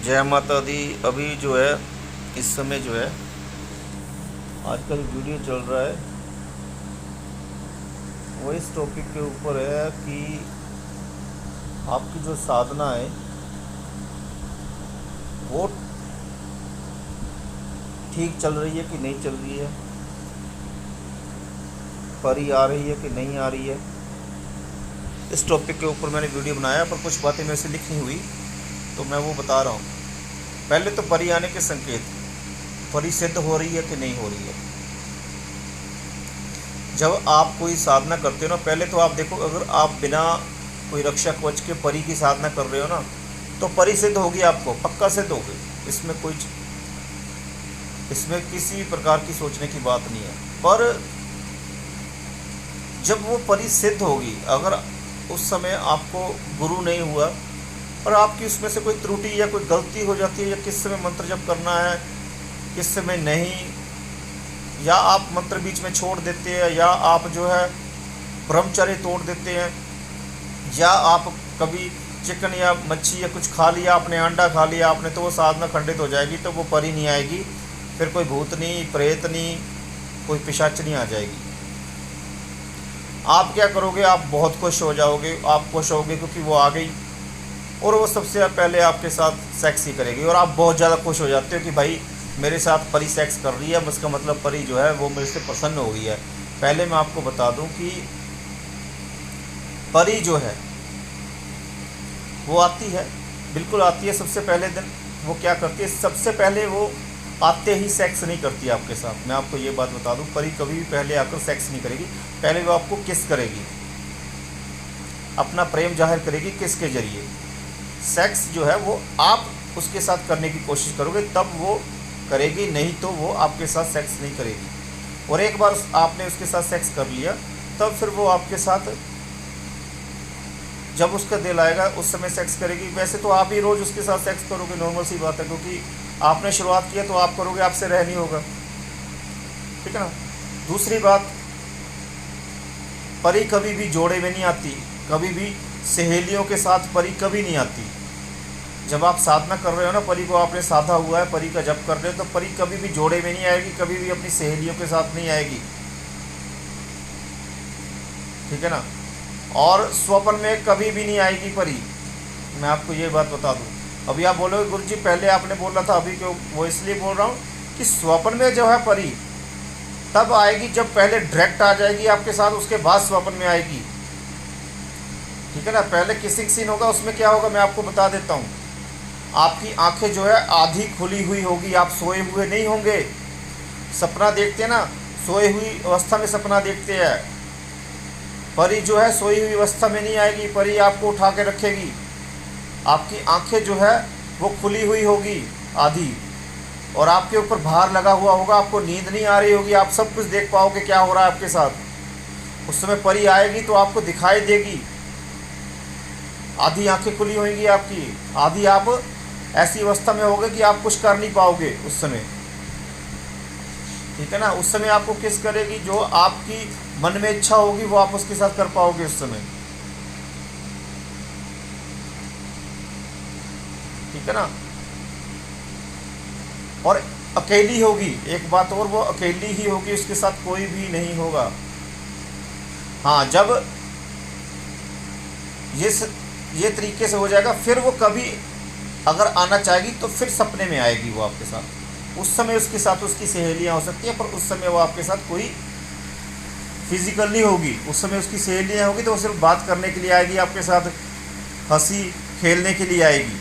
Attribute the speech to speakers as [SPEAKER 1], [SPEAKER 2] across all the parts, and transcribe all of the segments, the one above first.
[SPEAKER 1] जय माता दी। अभी जो है इस समय जो है आजकल वीडियो चल रहा है वो इस टॉपिक के ऊपर है कि आपकी जो साधना है वो ठीक चल रही है कि नहीं चल रही है, परी आ रही है कि नहीं आ रही है। इस टॉपिक के ऊपर मैंने वीडियो बनाया, पर कुछ बातें मेरे से लिखनी हुई तो मैं वो बता रहा हूँ। पहले तो परी आने के संकेत, परी सिद्ध हो रही है कि नहीं हो रही है। जब आप कोई साधना करते हो ना, पहले तो आप देखो, अगर आप बिना कोई रक्षा कवच के परी की साधना कर रहे हो ना, तो परी सिद्ध होगी, आपको पक्का सिद्ध होगी। इसमें किसी प्रकार की सोचने की बात नहीं है। पर जब वो परी सिद्ध होगी, अगर उस समय आपको गुरु नहीं हुआ और आपकी उसमें से कोई त्रुटि या कोई गलती हो जाती है, या किस समय मंत्र जप करना है किस समय नहीं, या आप मंत्र बीच में छोड़ देते हैं, या आप जो है ब्रह्मचर्य तोड़ देते हैं, या आप कभी चिकन या मच्छी या कुछ खा लिया आपने, अंडा खा लिया आपने, तो वो साधना खंडित हो जाएगी, तो वो परी नहीं आएगी। फिर कोई भूतनी, प्रेतनी, कोई पिशाचनी आ जाएगी। आप क्या करोगे, आप बहुत खुश हो जाओगे, आप खुश होगे क्योंकि वो आ गई, और वो सबसे पहले आपके साथ सेक्स ही करेगी, और आप बहुत ज़्यादा खुश हो जाते हो कि भाई मेरे साथ परी सेक्स कर रही है, उसका मतलब परी जो है वो मेरे से प्रसन्न हो गई है। पहले मैं आपको बता दूं कि परी जो है वो आती है, बिल्कुल आती है। सबसे पहले दिन वो क्या करती है, सबसे पहले वो आते ही सेक्स नहीं करती आपके साथ। मैं आपको ये बात बता दूं, परी कभी भी पहले आकर सेक्स नहीं करेगी। पहले वो आपको किस करेगी, अपना प्रेम जाहिर करेगी। किसके जरिए? सेक्स जो है वो आप उसके साथ करने की कोशिश करोगे तब वो करेगी, नहीं तो वो आपके साथ सेक्स नहीं करेगी। और एक बार आपने उसके साथ सेक्स कर लिया, तब फिर वो आपके साथ जब उसका दिल आएगा उस समय सेक्स करेगी। वैसे तो आप ही रोज़ उसके साथ सेक्स करोगे, नॉर्मल सी बात है, क्योंकि आपने शुरुआत किया तो आप करोगे, आपसे रह नहीं होगा, ठीक है ना। दूसरी बात, परी कभी भी जोड़े में नहीं आती, कभी भी सहेलियों के साथ परी कभी नहीं आती। जब आप साधना कर रहे हो ना, परी को आपने साधा हुआ है, परी का जप कर रहे हो, तो परी कभी भी जोड़े में नहीं आएगी, कभी भी अपनी सहेलियों के साथ नहीं आएगी, ठीक है ना। और स्वप्न में कभी भी नहीं आएगी परी, मैं आपको ये बात बता दूं। अभी आप बोलोगे गुरु जी पहले आपने बोला था, अभी क्यों? वो इसलिए बोल रहा हूँ कि स्वप्न में जो है परी तब आएगी जब पहले डायरेक्ट आ जाएगी आपके साथ, उसके बाद स्वप्न में आएगी, ठीक है ना। पहले किसिंग सीन होगा, उसमें क्या होगा मैं आपको बता देता हूँ। आपकी आंखें जो है आधी खुली हुई होगी, आप सोए हुए नहीं होंगे। सपना देखते हैं ना, सोए हुई अवस्था में सपना देखते हैं। परी जो है सोई हुई अवस्था में नहीं आएगी, परी आपको उठा के रखेगी। आपकी आंखें जो है वो खुली हुई होगी आधी, और आपके ऊपर भार लगा हुआ होगा, आपको नींद नहीं आ रही होगी, आप सब कुछ देख पाओगे क्या हो रहा है आपके साथ। उस समय परी आएगी तो आपको दिखाई देगी। आधी आंखें खुली होंगी आपकी, आधी आप ऐसी अवस्था में होगे कि आप कुछ कर नहीं पाओगे उस समय, ठीक है ना। उस समय आपको किस करेगी, जो आपकी मन में इच्छा होगी वो आप उसके साथ कर पाओगे उस समय, ठीक है ना। और अकेली होगी, एक बात और, वो अकेली ही होगी, उसके साथ कोई भी नहीं होगा। हाँ, जब ये तरीके से हो जाएगा, फिर वो कभी अगर आना चाहेगी तो फिर सपने में आएगी वो आपके साथ। उस समय उसके साथ उसकी सहेलियां हो सकती हैं, पर उस समय वो आपके साथ कोई फिजिकल नहीं होगी। उस समय उसकी सहेलियां होगी तो वो सिर्फ बात करने के लिए आएगी आपके साथ, हंसी खेलने के लिए आएगी,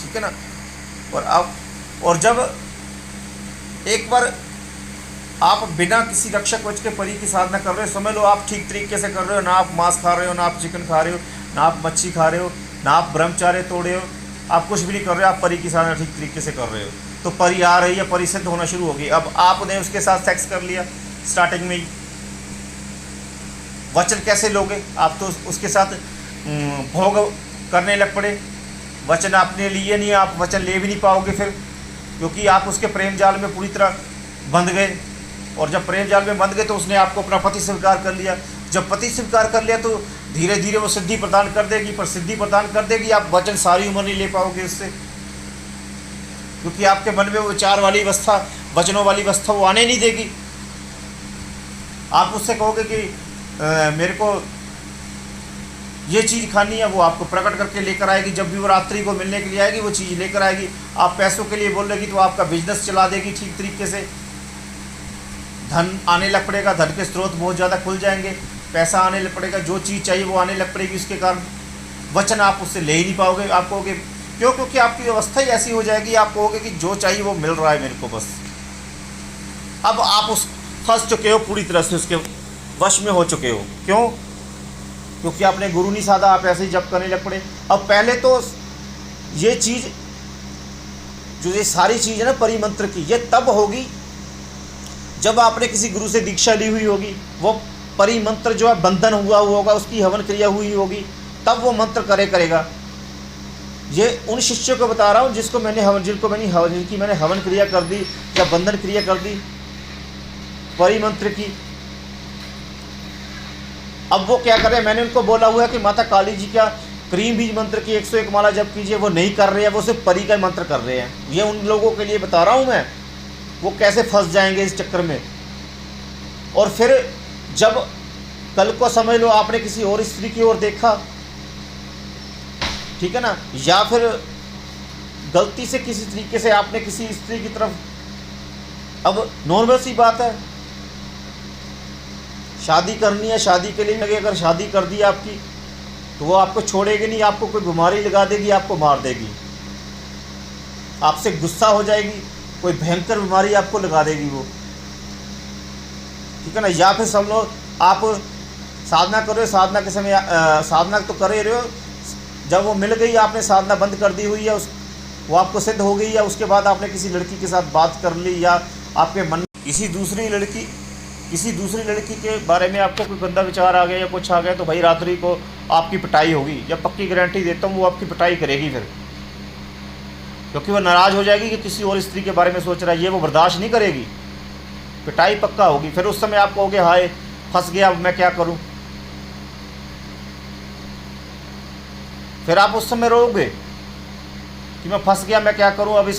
[SPEAKER 1] ठीक है ना। और जब एक बार आप बिना किसी रक्षक कवच के परी की साधना कर रहे हो, समझ लो आप ठीक तरीके से कर रहे हो, ना आप मांस खा रहे हो, ना आप चिकन खा रहे हो, ना आप मच्छी खा रहे हो, ना आप ब्रह्मचार्य तोड़े हो, आप कुछ भी नहीं कर रहे हो, आप परी की साधना ठीक तरीके से कर रहे हो, तो परी आ रही है, परी सिद्ध होना शुरू होगी। अब आपने उसके साथ सेक्स कर लिया स्टार्टिंग में ही, वचन कैसे लोगे? आप तो उसके साथ भोग करने लग पड़े, वचन आपने लिए नहीं, आप वचन ले भी नहीं पाओगे फिर, क्योंकि आप उसके प्रेम जाल में पूरी तरह बंध गए। और जब प्रेम जाल में बंध गए तो उसने आपको अपना पति स्वीकार कर लिया। जब पति स्वीकार कर लिया तो धीरे धीरे वो सिद्धि प्रदान कर देगी, पर सिद्धि प्रदान कर देगी, आप वचन सारी उम्र नहीं ले पाओगे उससे, क्योंकि आपके मन में वो विचार वाली अवस्था, वचनों वाली अवस्था वो आने नहीं देगी। आप उससे कहोगे कि मेरे को ये चीज़ खानी है, वो आपको प्रकट करके लेकर आएगी। जब भी वो रात्रि को मिलने के लिए आएगी वो चीज़ लेकर आएगी। आप पैसों के लिए बोल रही तो आपका बिजनेस चला देगी ठीक तरीके से, धन आने लग पड़ेगा, धन के स्रोत बहुत ज़्यादा खुल जाएंगे, पैसा आने लग पड़ेगा, जो चीज़ चाहिए वो आने लग पड़ेगी। उसके कारण वचन आप उससे ले ही नहीं पाओगे। आप कहोगे क्यों? क्योंकि आपकी अवस्था ही ऐसी हो जाएगी, आप कहोगे कि जो चाहिए वो मिल रहा है मेरे को बस। अब आप उस फंस चुके हो, पूरी तरह से उसके वश में हो चुके हो। क्यों? क्योंकि आपने गुरु नहीं साधा, आप ऐसे ही जप करने लग पड़े। अब पहले तो ये चीज़, जो ये सारी चीज़ है ना परिमंत्र की, ये तब होगी जब आपने किसी गुरु से दीक्षा ली हुई होगी। वो परिमंत्र जो है बंधन हुआ होगा, उसकी हवन क्रिया हुई होगी, तब वो मंत्र करेगा। ये उन शिष्यों को बता रहा हूँ जिनकी मैंने हवन क्रिया कर दी या बंधन क्रिया कर दी परिमंत्र की। अब वो क्या कर रहे हैं? मैंने उनको बोला हुआ है कि माता काली जी का क्रीम बीज मंत्र की 101 माला जप कीजिए, वो नहीं कर रहे हैं, वो सिर्फ परी का मंत्र कर रहे हैं। ये उन लोगों के लिए बता रहा हूँ मैं, वो कैसे फंस जाएंगे इस चक्कर में। और फिर जब कल को समझ लो आपने किसी और स्त्री की ओर देखा, ठीक है ना, या फिर गलती से किसी तरीके से आपने किसी स्त्री की तरफ, अब नॉर्मल सी बात है, शादी करनी है, शादी के लिए लगे, अगर शादी कर दी आपकी तो वो आपको छोड़ेगी नहीं, आपको कोई बीमारी लगा देगी, आपको मार देगी, आपसे गुस्सा हो जाएगी, कोई भयंकर बीमारी आपको लगा देगी वो, ठीक है ना। या फिर सब लोग आप साधना कर रहे हो, साधना के समय साधना तो कर ही रहे हो, जब वो मिल गई, आपने साधना बंद कर दी हुई है, वो आपको सिद्ध हो गई है, उसके बाद आपने किसी लड़की के साथ बात कर ली, या आपके मन किसी दूसरी लड़की के बारे में आपको कोई गंदा विचार आ गया या कुछ आ गया, तो भाई रात्रि को आपकी पिटाई होगी। जब पक्की गारंटी देता हूँ वो आपकी पिटाई करेगी फिर, क्योंकि वो नाराज़ हो जाएगी कि किसी और स्त्री के बारे में सोच रहा है, ये वो बर्दाश्त नहीं करेगी, पिटाई पक्का होगी। फिर उस समय आप कहोगे हाय फंस गया, अब मैं क्या करूँ? फिर आप उस समय रोओगे कि मैं फंस गया, मैं क्या करूँ अब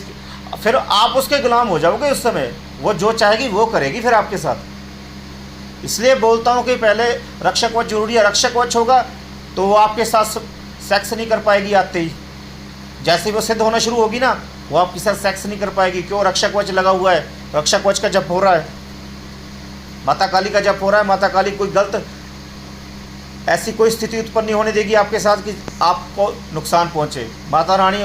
[SPEAKER 1] फिर आप उसके गुलाम हो जाओगे उस समय, वो जो चाहेगी वो करेगी फिर आपके साथ। इसलिए बोलता हूँ कि पहले रक्षक कवच जरूरी है। रक्षक कवच होगा तो वो आपके साथ सेक्स नहीं कर पाएगी आते ही, जैसे वो सिद्ध होना शुरू होगी ना, वो आपके साथ सेक्स नहीं कर पाएगी। क्यों? रक्षक कवच लगा हुआ है, रक्षक कवच का जप हो रहा है, माता काली का जप हो रहा है। माता काली कोई गलत ऐसी कोई स्थिति उत्पन्न नहीं होने देगी आपके साथ कि आपको नुकसान पहुँचे। माता रानी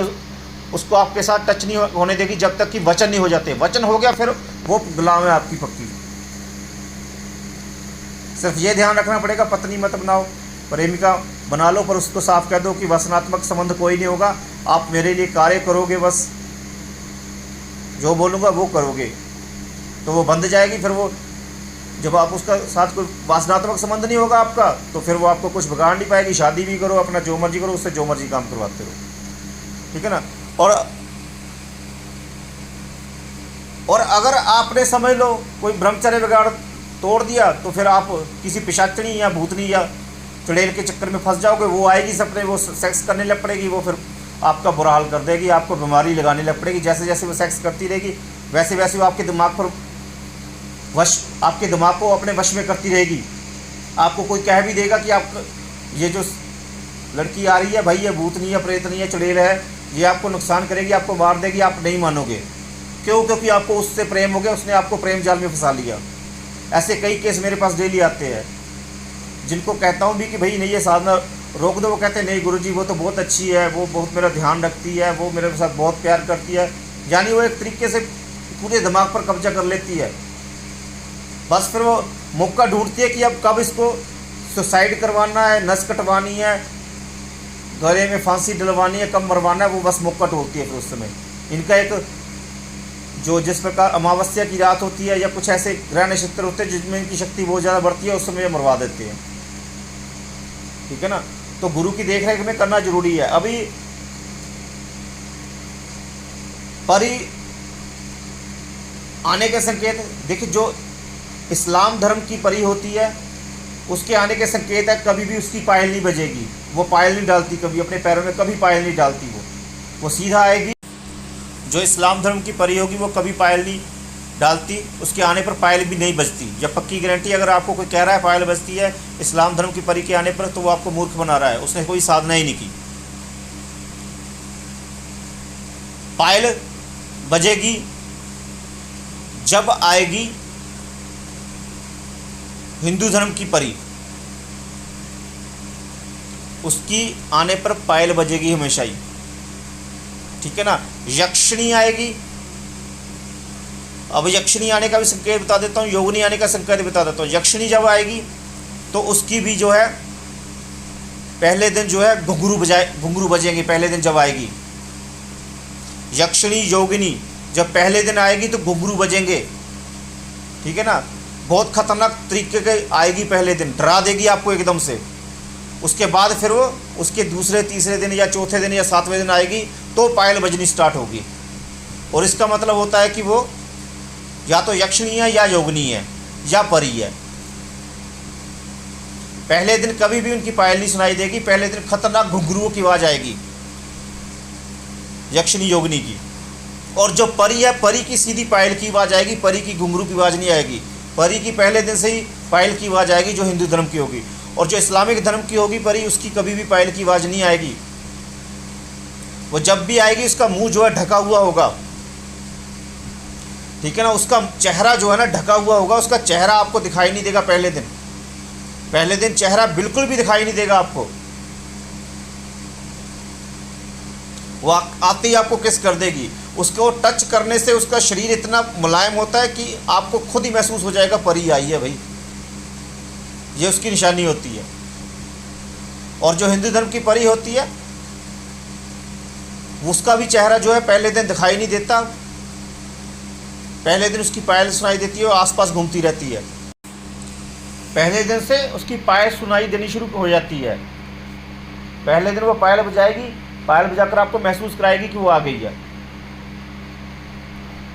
[SPEAKER 1] उसको आपके साथ टच नहीं होने देगी जब तक कि वचन नहीं हो जाते। वचन हो गया फिर वो गुलाम है आपकी पक्की। सिर्फ ये ध्यान रखना पड़ेगा, पत्नी मत बनाओ, प्रेमिका बना लो, पर उसको साफ कह दो कि वसनात्मक संबंध कोई नहीं होगा, आप मेरे लिए कार्य करोगे, बस जो बोलूँगा वो करोगे, तो वो बंध जाएगी। फिर वो जब आप उसका साथ कोई वासनात्मक संबंध नहीं होगा आपका, तो फिर वो आपको कुछ बिगाड़ नहीं पाएगी। शादी भी करो, अपना जो मर्जी करो, उससे जो मर्जी काम करवाते रहो, ठीक है ना। और अगर आपने समझ लो कोई ब्रह्मचर्य बिगाड़ तोड़ दिया, तो फिर आप किसी पिशाचनी या भूतनी या चुड़ैल के चक्कर में फंस जाओगे। वो आएगी सपने, वो सेक्स करने लग पड़ेगी, वो फिर आपका बुरा हाल कर देगी, आपको बीमारी लगाने लग पड़ेगी। जैसे जैसे वो सेक्स करती रहेगी वैसे वैसे वो आपके दिमाग को अपने वश में करती रहेगी। आपको कोई कह भी देगा कि आप ये जो लड़की आ रही है भाई, ये भूतनी है, प्रेतनी है, चुड़ैल है, ये आपको नुकसान करेगी, आपको मार देगी, आप नहीं मानोगे। क्यों? क्योंकि आपको उससे प्रेम हो गया, उसने आपको प्रेम जाल में फंसा लिया। ऐसे कई केस मेरे पास डेली आते हैं, जिनको कहता हूँ भी कि भाई नहीं ये साधना रोक दो, वो कहते हैं नहीं गुरुजी वो तो बहुत अच्छी है, वो बहुत मेरा ध्यान रखती है, वो मेरे साथ बहुत प्यार करती है। यानी वो एक तरीके से पूरे दिमाग पर कब्जा कर लेती है। बस फिर वो मौका ढूंढती है कि अब कब इसको सुसाइड करवाना है, नस कटवानी है, गले में फांसी डलवानी है, कब मरवाना है, वो बस मौका ढूंढती है। फिर उस समय इनका एक जो जिस प्रकार अमावस्या की रात होती है या कुछ ऐसे ग्रह नक्षत्र होते हैं जिसमें इनकी शक्ति बहुत ज़्यादा बढ़ती है, उस समय मरवा देते हैं, ठीक है ना। तो गुरु की देख रेख में करना जरूरी है। अभी परी आने के संकेत देखिए, जो इस्लाम धर्म की परी होती है उसके आने के संकेत है, कभी भी उसकी पायल नहीं बजेगी, वो पायल नहीं डालती, कभी अपने पैरों में कभी पायल नहीं डालती, वो सीधा आएगी। जो इस्लाम धर्म की परी होगी वो कभी पायल नहीं डालती, उसके आने पर पायल भी नहीं बजती। जब पक्की गारंटी अगर आपको कोई कह रहा है पायल बजती है इस्लाम धर्म की परी के आने पर, तो वो आपको मूर्ख बना रहा है, उसने कोई साधना ही नहीं की। पायल बजेगी जब आएगी हिंदू धर्म की परी, उसकी आने पर पायल बजेगी हमेशा ही, ठीक है ना। यक्षिणी आएगी, अब यक्षिणी आने का भी संकेत बता देता हूँ, योगिनी आने का संकेत बता देता हूँ। यक्षिणी जब आएगी तो उसकी भी जो है पहले दिन जो है घुंघरू बजेंगे पहले दिन जब आएगी। यक्षिणी योगिनी जब पहले दिन आएगी तो घुंघरू बजेंगे, ठीक है ना। बहुत खतरनाक तरीके की आएगी, पहले दिन डरा देगी आपको एकदम से। उसके बाद फिर वो उसके दूसरे तीसरे दिन या चौथे दिन या सातवें दिन आएगी तो पायल बजनी स्टार्ट होगी। और इसका मतलब होता है कि वो या तो यक्षिणी है या योगिनी है या परी है। पहले दिन कभी भी उनकी पायल नहीं सुनाई देगी, पहले दिन खतरनाक घुंघरुओं की आवाज़ आएगी यक्षिणी योगिनी की। और जो परी है, परी की सीधी पायल की आवाज़ आएगी, परी की घुंघरू की आवाज़ नहीं आएगी। परी की पहले दिन से ही पायल की आवाज़ आएगी जो हिंदू धर्म की होगी। और जो इस्लामिक धर्म की होगी परी, उसकी कभी भी पायल की आवाज़ नहीं आएगी। वो जब भी आएगी उसका मुंह जो है ढका हुआ होगा, ठीक है ना। उसका चेहरा जो है ना ढका हुआ होगा, उसका चेहरा आपको दिखाई नहीं देगा पहले दिन चेहरा बिल्कुल भी दिखाई नहीं देगा आपको। वो आते ही आपको किस कर देगी, उसको टच करने से उसका शरीर इतना मुलायम होता है कि आपको खुद ही महसूस हो जाएगा परी आई है भाई, ये उसकी निशानी होती है। और जो हिंदू धर्म की परी होती है उसका भी चेहरा जो है पहले दिन दिखाई नहीं देता, पहले दिन उसकी पायल सुनाई देती है और आसपास घूमती रहती है। पहले दिन से उसकी पायल सुनाई देनी शुरू हो जाती है। पहले दिन वो पायल बजाएगी, पायल बजाकर आपको महसूस कराएगी कि वो आ गई है।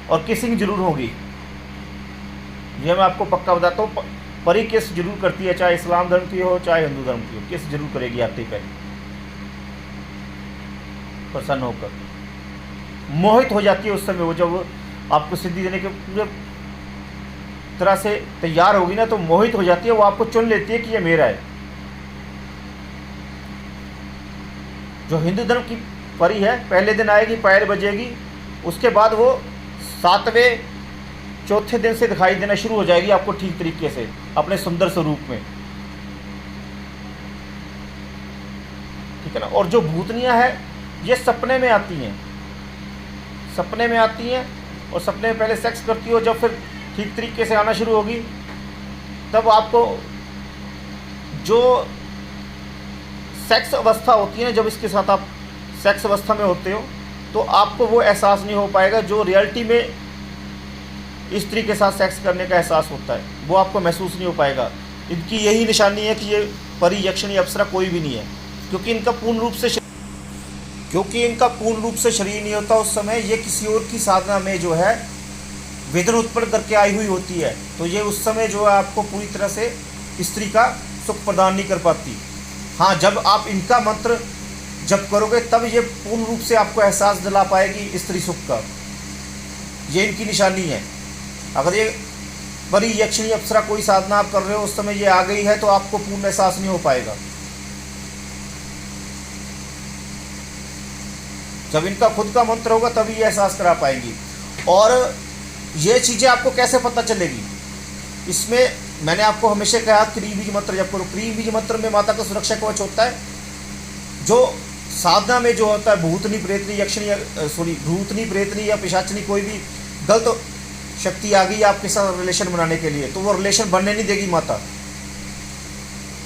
[SPEAKER 1] और किसिंग जरूर होगी, ये मैं आपको पक्का बताता हूँ। परी किस जरूर करती है, चाहे इस्लाम धर्म की हो चाहे हिंदू धर्म की हो, किस जरूर करेगी आते ही पहले प्रसन्न होकर। मोहित हो जाती है उस समय वो, जब आपको सिद्धि देने के पूरे तरह से तैयार होगी ना तो मोहित हो जाती है, वो आपको चुन लेती है कि ये मेरा है। जो हिंदू धर्म की परी है पहले दिन आएगी, पायल बजेगी, उसके बाद वो सातवें चौथे दिन से दिखाई देना शुरू हो जाएगी आपको ठीक तरीके से अपने सुंदर स्वरूप में, ठीक है ना। और जो भूतनियाँ हैं ये सपने में आती हैं, सपने में आती हैं और सपने में पहले सेक्स करती हो। जब फिर ठीक तरीके से आना शुरू होगी तब आपको जो सेक्स अवस्था होती है ना, जब इसके साथ आप सेक्स अवस्था में होते हो तो आपको वो एहसास नहीं हो पाएगा जो रियलिटी में स्त्री के साथ सेक्स करने का एहसास होता है, वो आपको महसूस नहीं हो पाएगा। इनकी यही निशानी है कि ये परी यक्षिणी अप्सरा कोई भी नहीं है, क्योंकि इनका पूर्ण रूप से शरीर नहीं होता उस समय। ये किसी और की साधना में जो है वेदन उत्पन्न करके आई हुई होती है, तो ये उस समय जो है आपको पूरी तरह से स्त्री का सुख प्रदान नहीं कर पाती। हाँ, जब आप इनका मंत्र जप करोगे तब ये पूर्ण रूप से आपको एहसास दिला पाएगी स्त्री सुख का, ये इनकी निशानी है। अगर ये परी यक्षिणी अप्सरा कोई साधना आप कर रहे हो उस समय ये आ गई है तो आपको पूर्ण एहसास नहीं हो पाएगा। जब इनका खुद का मंत्र होगा तभी ये एहसास करा पाएंगी। और ये चीज़ें आपको कैसे पता चलेगी, इसमें मैंने आपको हमेशा कहा क्री बीज मंत्र जब करो। क्री बीज मंत्र में माता का सुरक्षा कवच होता है। जो साधना में जो होता है भूतनी प्रेतनी यक्षिणी भूतनी प्रेतनी या पिशाचनी कोई भी गलत शक्ति आ गई आपके साथ रिलेशन बनाने के लिए, तो वो रिलेशन बनने नहीं देगी माता।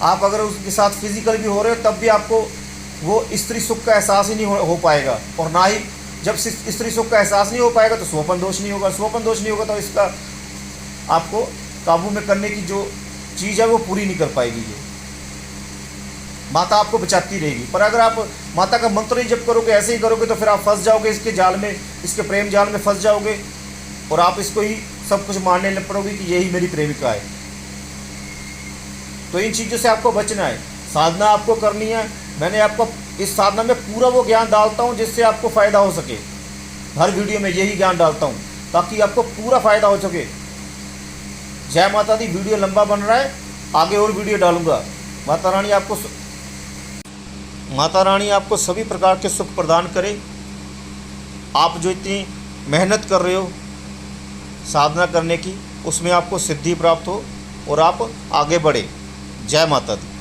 [SPEAKER 1] आप अगर उसके साथ फिजिकल भी हो रहे हो तब भी आपको वो स्त्री सुख का एहसास ही नहीं हो पाएगा। और ना ही जब स्त्री सुख का एहसास नहीं हो पाएगा तो स्वपन दोष नहीं होगा। स्वपन दोष नहीं होगा तो इसका आपको काबू में करने की जो चीज़ है वो पूरी नहीं कर पाएगी। ये माता आपको बचाती रहेगी। पर अगर आप माता का मंत्र ही जप करोगे, ऐसे ही करोगे, तो फिर आप फंस जाओगे इसके जाल में, इसके प्रेम जाल में फंस जाओगे और आप इसको ही सब कुछ मानने लग पड़ोगे कि यही मेरी प्रेमिका है। तो इन चीज़ों से आपको बचना है। साधना आपको करनी है। मैंने आपको इस साधना में पूरा वो ज्ञान डालता हूँ जिससे आपको फ़ायदा हो सके। हर वीडियो में यही ज्ञान डालता हूँ ताकि आपको पूरा फ़ायदा हो सके। जय माता दी। वीडियो लंबा बन रहा है, आगे और वीडियो डालूंगा। माता रानी आपको सभी प्रकार के सुख प्रदान करे। आप जो इतनी मेहनत कर रहे हो साधना करने की, उसमें आपको सिद्धि प्राप्त हो और आप आगे बढ़े। जय माता दी।